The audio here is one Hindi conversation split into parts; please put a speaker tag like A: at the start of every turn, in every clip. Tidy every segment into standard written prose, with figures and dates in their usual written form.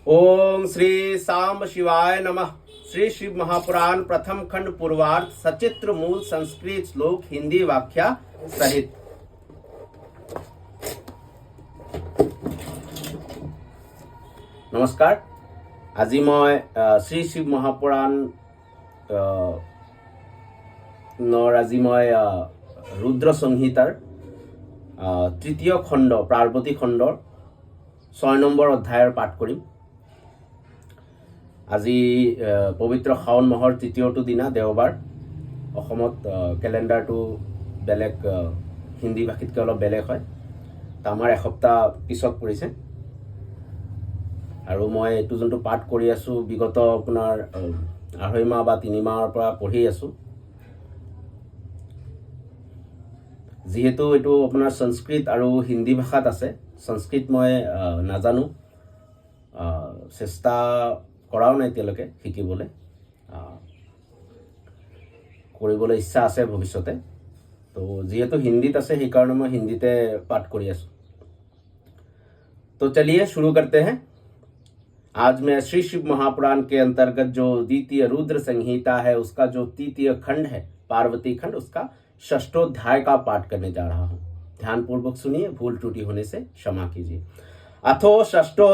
A: ओम श्री सांब शिवाय नमः। श्री शिव महापुराण प्रथम खंड पूर्वार्ध सचित्र मूल संस्कृत श्लोक हिंदी व्याख्या सहित। नमस्कार। আজি মই শ্ৰী শিৱ মহাপুৰাণ আজি মই ৰুদ্ৰ সংহিতাৰ তৃতীয় খণ্ড পাৰ্বতী খণ্ডৰ 6 নম্বৰ অধ্যায়ৰ পাঠ কৰিম। আজি পবিত্ৰ শাওণ মাহৰ তৃতীয়টো দিনা দেওবাৰ। অসমত কেলেণ্ডাৰটো বেলেগ, হিন্দী ভাষীতকৈ অলপ বেলেগ হয়। তো আমাৰ এসপ্তাহ পিছত পৰিছে আৰু মই এইটো যোনটো পাঠ কৰি আছোঁ বিগত আপোনাৰ 2.5 মাহ বা 3 মাহৰ পৰা পঢ়ি আছোঁ। যিহেতু এইটো আপোনাৰ সংস্কৃত আৰু হিন্দী ভাষাত আছে, সংস্কৃত মই নাজানো, চেষ্টা কৰাও নাই এতিয়ালৈকে শিকিবলৈ, কৰিবলৈ ইচ্ছা আছে ভৱিষ্যতে। তো যিহেতু হিন্দীত আছে সেইকাৰণে মই হিন্দীতে পাঠ কৰি আছোঁ। तो चलिए शुरू करते हैं। आज मैं श्री शिव महापुराण के अंतर्गत जो द्वितीय रुद्र संहिता है उसका जो तृतीय खंड है पार्वती खंड, उसका 6ठों का पाठ करने जा रहा हूँ। ध्यानपूर्वक सुनिए, भूल त्रुटि होने से क्षमा कीजिए। अथो 6ठों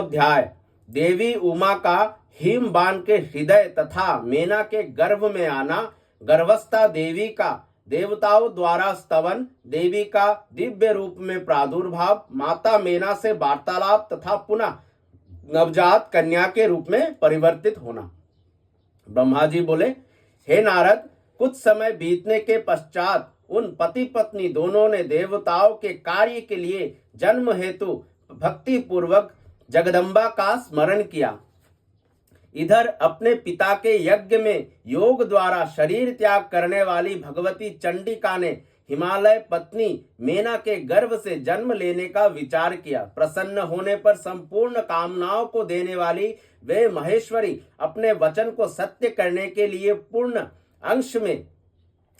A: देवी उमा का हिम बाण के हृदय तथा मेना के गर्भ में आना, गर्भस्था देवी का देवताओं द्वारा स्तवन, देवी का दिव्य रूप में प्रादुर्भाव, माता मेना से वार्तालाप तथा पुनः नवजात कन्या के रूप में परिवर्तित होना। ब्रह्मा जी बोले, हे नारद, कुछ समय बीतने के पश्चात उन पति पत्नी दोनों ने देवताओं के कार्य के लिए जन्म हेतु भक्ति पूर्वक जगदम्बा का स्मरण किया। इधर अपने पिता के यज्ञ में योग द्वारा शरीर त्याग करने वाली भगवती चंडिका ने हिमालय पत्नी मेना के गर्भ से जन्म लेने का विचार किया। प्रसन्न होने पर संपूर्ण कामनाओं को देने वाली वे महेश्वरी अपने वचन को सत्य करने के लिए पूर्ण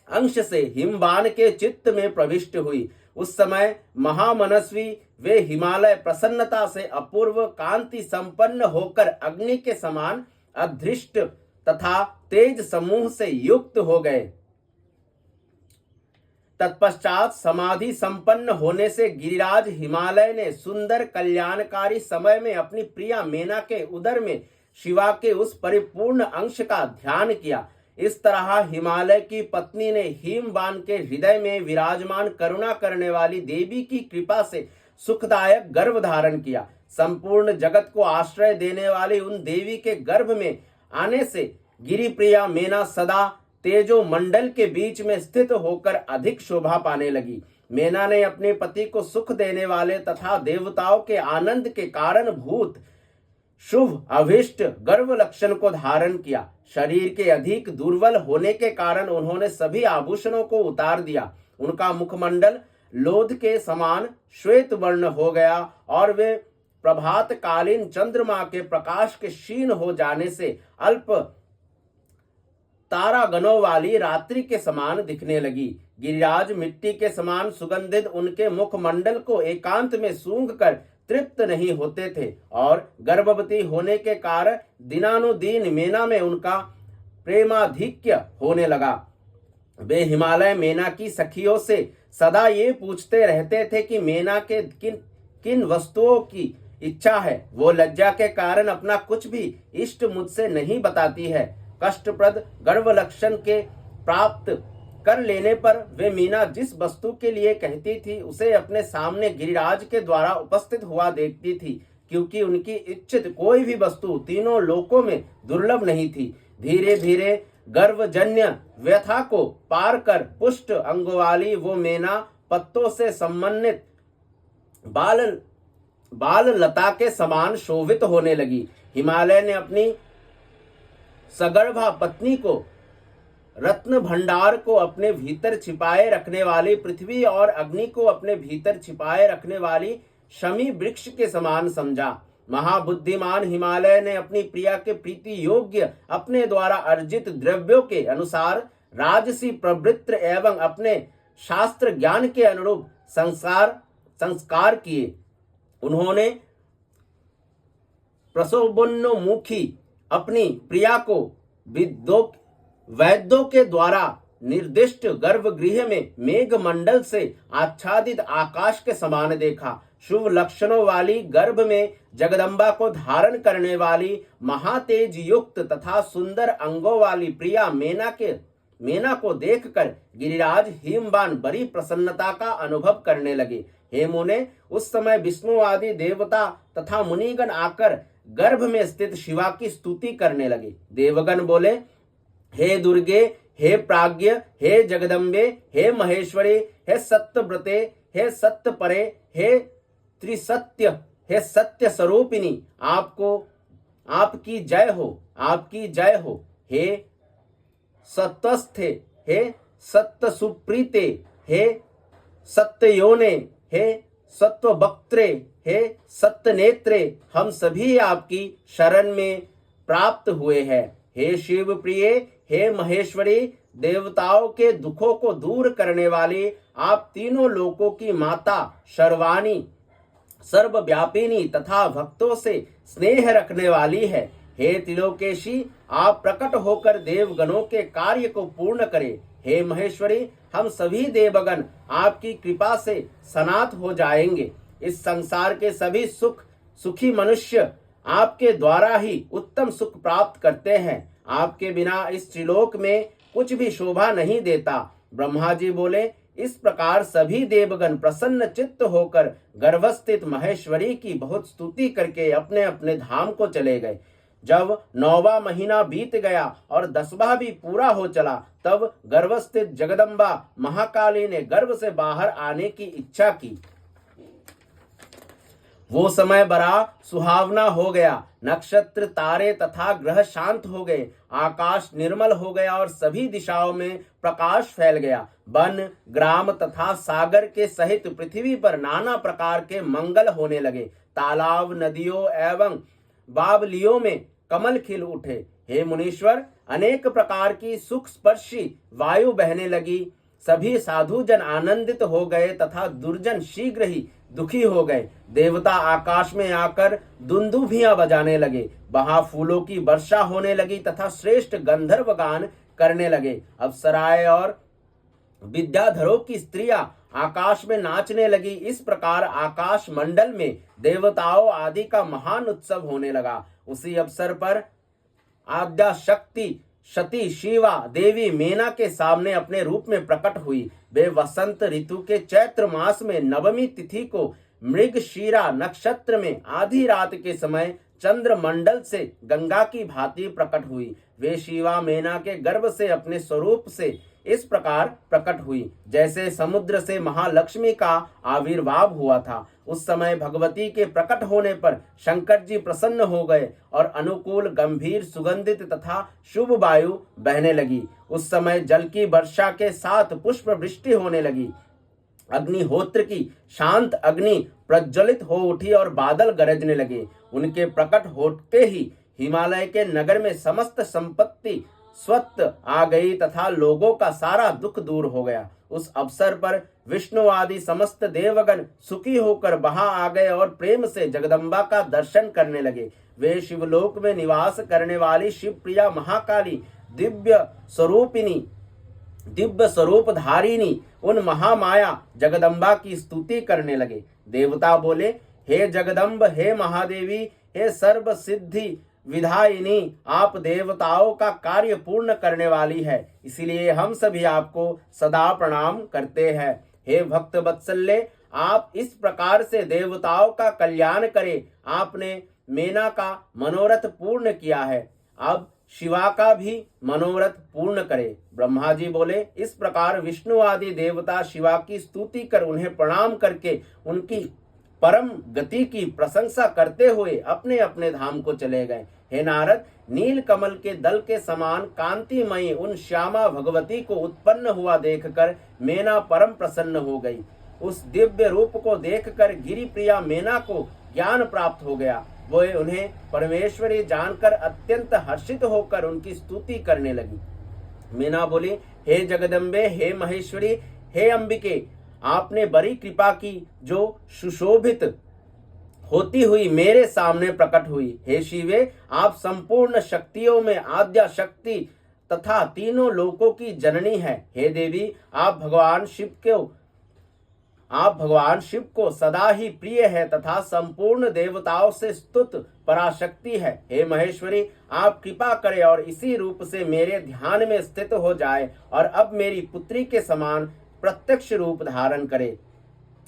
A: अंश से हिमबान के चित्त में प्रविष्ट हुई। उस समय महामनस्वी वे हिमालय प्रसन्नता से अपूर्व कांति संपन्न होकर अग्नि के समान अधृष्ट तथा तेज समूह से युक्त हो गए। तत्पश्चात समाधि संपन्न होने से गिरिराज हिमालय ने सुंदर कल्याणकारी समय में अपनी प्रिया मेना के उदर में शिवा के उस परिपूर्ण अंश का ध्यान किया। इस तरह हिमालय की पत्नी ने हिम बाण के हृदय में विराजमान करुणा करने वाली देवी की कृपा से सुखदायक गर्भ धारण किया। संपूर्ण जगत को आश्रय देने वाली उन देवी के गर्भ में आने से गिरिप्रिया मेना सदा तेजो मंडल के बीच में स्थित होकर अधिक शोभा पाने लगी। मेना ने अपने पति को सुख देने वाले तथा देवताओं के आनंद के कारण भूत शुभ अभिष्ट गर्भ लक्षण को धारण किया। शरीर के अधिक दुर्बल होने के कारण उन्होंने सभी आभूषणों को उतार दिया। उनका मुखमंडल लोध के समान श्वेत वर्ण हो गया और वे प्रभात कालीन चंद्रमा के प्रकाश के क्षीण हो जाने से अल्प तारागणों वाली रात्रि के समान दिखने लगी। गिरिराज मिट्टी के समान सुगंधित उनके मुखमंडल को एकांत में सूंघकर तृप्त नहीं होते थे और गर्भवती होने के कारण दिनानुदिन मेना में उनका प्रेमाधिक्य होने लगा। वे हिमालय मेना की सखियों से सदा ये पूछते रहते थे कि मेना के किन वस्तुओं की इच्छा है। वो लज्जा के कारण अपना कुछ भी इष्ट मुझसे नहीं बताती है। कष्टप्रद गर्भ लक्षण के प्राप्त कर लेने पर वे मीना जिस वस्तु के लिए कहती थी उसे अपने सामने गिरिराज के द्वारा उपस्थित हुआ देखती थी, क्योंकि उनकी इच्छित कोई भी वस्तु तीनों लोकों में दुर्लभ नहीं थी। धीरे धीरे गर्भजन्य व्यथा को पार कर पुष्ट अंगों वाली वो मेना पत्तों से सम्मानित बाल लता के समान शोभित होने लगी। हिमालय ने अपनी सगर्भा पत्नी को रत्न भंडार को अपने भीतर छिपाए रखने वाली पृथ्वी और अग्नि को अपने भीतर छिपाए रखने वाली शमी वृक्ष के समान समझा। महाबुद्धिमान हिमालय ने अपनी प्रिया के प्रीति योग्य अपने द्वारा अर्जित द्रव्यों के अनुसार राजसी प्रवृत्ति एवं अपने शास्त्र ज्ञान के अनुरूप संस्कार किए। उन्होंने प्रसवोन्मुखी अपनी प्रिया को वैद्यों के द्वारा निर्दिष्ट गर्भगृह में मेघमंडल से आच्छादित आकाश के समान देखा। शुभ लक्षणों वाली गर्भ में जगदम्बा को धारण करने वाली महातेज युक्त तथा सुंदर अंगों वाली प्रिया मेना को देखकर गिरिराज हिमवान बड़ी प्रसन्नता का अनुभव करने लगे। हे मुने, उस समय विष्णु आदि देवता तथा मुनिगण आकर गर्भ में स्थित शिवा की स्तुति करने लगे। देवगण बोले, हे दुर्गे, हे प्राज्ञ, हे जगदम्बे, हे महेश्वरी, हे सत्यव्रते, हे सत्यपरे, हे त्रिसत्य, हे सत्य स्वरूपिणी, आपकी जय हो, आपकी जय हो। हे सत्वस्थे, हे सत्य सुप्रीते, हे सत्ययोने, हे सत्ववक्त्रे, हे सत्यनेत्रे, हम सभी आपकी शरण में प्राप्त हुए हैं। हे शिव प्रिय, हे महेश्वरी, देवताओं के दुखों को दूर करने वाली, आप तीनों लोकों की माता, सर्वाणी, सर्वव्यापिनी तथा भक्तों से स्नेह रखने वाली है। हे त्रिलोकेशी, आप प्रकट होकर देवगणों के कार्य को पूर्ण करें। हे महेश्वरी, हम सभी देवगण आपकी कृपा से सनात हो जाएंगे। इस संसार के सभी सुखी मनुष्य आपके द्वारा ही उत्तम सुख प्राप्त करते हैं। आपके बिना इस त्रिलोक में कुछ भी शोभा नहीं देता। ब्रह्मा जी बोले, इस प्रकार सभी देवगण प्रसन्न चित्त होकर गर्भस्थित महेश्वरी की बहुत स्तुति करके अपने अपने धाम को चले गए। जब 9वां महीना बीत गया और 10वां भी पूरा हो चला, तब गर्भस्थित जगदम्बा महाकाली ने गर्भ से बाहर आने की इच्छा की। वो समय बड़ा सुहावना हो गया। नक्षत्र, तारे तथा ग्रह शांत हो गए। आकाश निर्मल हो गया और सभी दिशाओं में प्रकाश फैल गया। वन, ग्राम तथा सागर के सहित पृथ्वी पर नाना प्रकार के मंगल होने लगे। तालाब, नदियों एवं बावलियों में कमल खिल उठे। हे मुनीश्वर, अनेक प्रकार की सुख स्पर्शी वायु बहने लगी। सभी साधु जन आनंदित हो गए तथा दुर्जन शीघ्र ही दुखी हो गए। देवता आकाश में आकर दुंदुभियां बजाने लगे। वहां फूलों की वर्षा होने लगी तथा श्रेष्ठ गंधर्व गान करने लगे। अप्सराएं और विद्याधरों की स्त्रियां आकाश में नाचने लगी। इस प्रकार आकाश मंडल में देवताओं आदि का महान उत्सव होने लगा। उसी अवसर पर आद्या शक्ति सती शिवा देवी मेना के सामने अपने रूप में प्रकट हुई। वे वसंत ऋतु के चैत्र मास में नवमी तिथि को मृगशीरा नक्षत्र में आधी रात के समय चंद्र मंडल से गंगा की भांति प्रकट हुई। वे शिवा मेना के गर्भ से अपने स्वरूप से इस प्रकार प्रकट हुई, जैसे समुद्र से महालक्ष्मी का आविर्भाव हुआ था। उस समय भगवती के प्रकट होने पर शंकर जी प्रसन्न हो गए और अनुकूल, गंभीर, सुगंधित तथा शुभ वायु बहने लगी। उस समय जल की वर्षा के साथ पुष्प वृष्टि होने लगी। अग्निहोत्र की शांत अग्नि प्रज्वलित हो उठी और बादल गरजने लगे। उनके प्रकट होते ही हिमालय के नगर में समस्त संपत्ति स्वत आ गई तथा लोगों का सारा दुख दूर हो गया। उस अवसर पर विष्णु आदि समस्त देवगण सुखी होकर वहां आ गए और प्रेम से जगदम्बा का दर्शन करने लगे। वे शिवलोक में निवास करने वाली शिव प्रिया महाकाली, दिव्य स्वरूप धारिणी उन महामाया जगदम्बा की स्तुति करने लगे। देवता बोले, हे जगदम्ब, हे महादेवी, हे सर्व सिद्धि विधायिनी, आप देवताओं का कार्य पूर्ण करने वाली है, इसलिए हम सभी आपको सदा प्रणाम करते हैं। हे भक्त वत्सल्य, आप इस प्रकार से देवताओं का कल्याण करें। आपने मेना का मनोरथ पूर्ण किया है, अब शिवा का भी मनोरथ पूर्ण करे। ब्रह्मा जी बोले, इस प्रकार विष्णु आदि देवता शिवा की स्तुति कर उन्हें प्रणाम करके उनकी परम गति की प्रशंसा करते हुए अपने अपने धाम को चले गए। हे नारद, नील कमल के दल के समान कांतिमयी उन श्यामा भगवती को उत्पन्न हुआ देखकर मेना परम प्रसन्न हो गई। उस दिव्य रूप को देखकर गिरि प्रिया मेना को ज्ञान प्राप्त हो गया। वो उन्हें परमेश्वरी जानकर अत्यंत हर्षित होकर उनकी स्तुति करने लगी। मेना बोली, हे जगदम्बे, हे महेश्वरी, हे अंबिके, आपने बड़ी कृपा की जो सुशोभित होती हुई मेरे सामने प्रकट हुई। हे शिवे, आप संपूर्ण शक्तियों में आद्या शक्ति तथा तीनों लोकों की जननी है। हे देवी, आप भगवान शिव को सदा ही प्रिय है तथा संपूर्ण देवताओं से स्तुत पराशक्ति है। हे महेश्वरी, आप कृपा करें और इसी रूप से मेरे ध्यान में स्थित हो जाए और अब मेरी पुत्री के समान प्रत्यक्ष रूप धारण करे।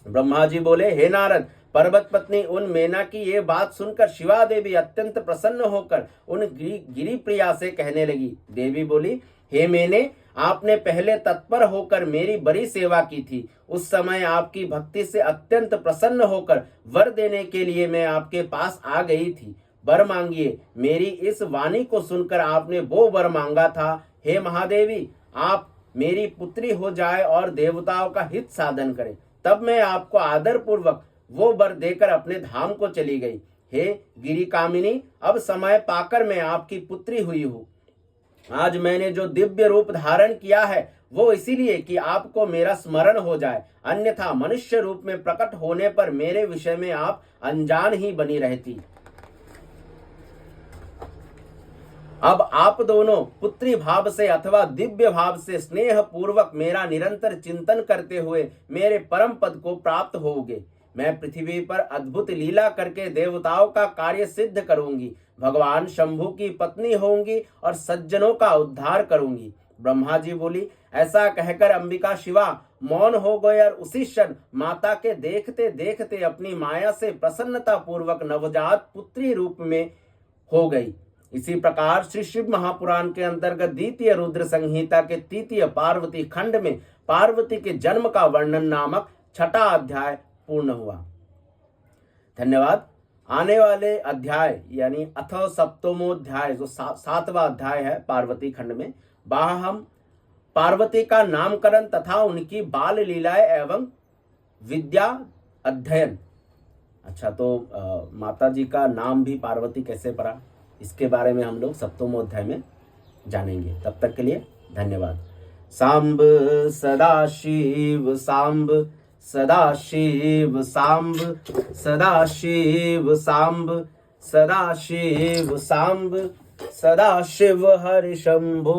A: ब्रह्मा जी बोले, हे नारद, पर्वत पत्नी उन मेना की ये बात सुनकर शिवा देवी अत्यंत प्रसन्न होकर उन गिरी प्रिया से कहने लगी। देवी बोली, हे मेने, आपने पहले तत्पर होकर मेरी बड़ी सेवा की थी। उस समय आपकी भक्ति से अत्यंत प्रसन्न होकर वर देने के लिए मैं आपके पास आ गई थी। वर मांगिए। मेरी इस वाणी को सुनकर आपने वो वर मांगा था। हे महादेवी, आप मेरी पुत्री हो जाए और देवताओं का हित साधन करें। तब मैं आपको आदर पूर्वक वो वर देकर अपने धाम को चली गई। हे गिरी कामिनी, अब समय पाकर मैं आपकी पुत्री हुई हूँ। आज मैंने जो दिव्य रूप धारण किया है वो इसीलिए कि आपको मेरा स्मरण हो जाए, अन्यथा मनुष्य रूप में प्रकट होने पर मेरे विषय में आप अनजान ही बनी रहती। अब आप दोनों पुत्री भाव से अथवा दिव्य भाव से स्नेह पूर्वक मेरा निरंतर चिंतन करते हुए मेरे परम पद को प्राप्त होगे। मैं पृथ्वी पर अद्भुत लीला करके देवताओं का कार्य सिद्ध करूंगी, भगवान शंभु की पत्नी होंगी और सज्जनों का उद्धार करूंगी। ब्रह्मा जी बोली। ऐसा कहकर अंबिका शिवा मौन हो गए और उसी क्षण माता के देखते देखते अपनी माया से प्रसन्नता पूर्वक नवजात पुत्री रूप में हो गई। इसी प्रकार श्री शिव महापुराण के अंतर्गत द्वितीय रुद्र संहिता के तृतीय पार्वती खंड में पार्वती के जन्म का वर्णन नामक 6वां अध्याय पूर्ण हुआ। धन्यवाद। आने वाले अध्याय यानी अथ सप्तमोध्याय जो 7वां अध्याय है पार्वती खंड में, वहां हम पार्वती का नामकरण तथा उनकी बाल लीलाएं एवं विद्या अध्ययन, अच्छा तो माता जी का नाम भी पार्वती कैसे पड़ा, इसके बारे में हम लोग सप्तमोध्याय में जानेंगे। तब तक के लिए धन्यवाद। सांब सदाशिव सांब सदाशिव सांब सदाशिव सांब सदाशिव सांब सदाशिव हरि शंभो।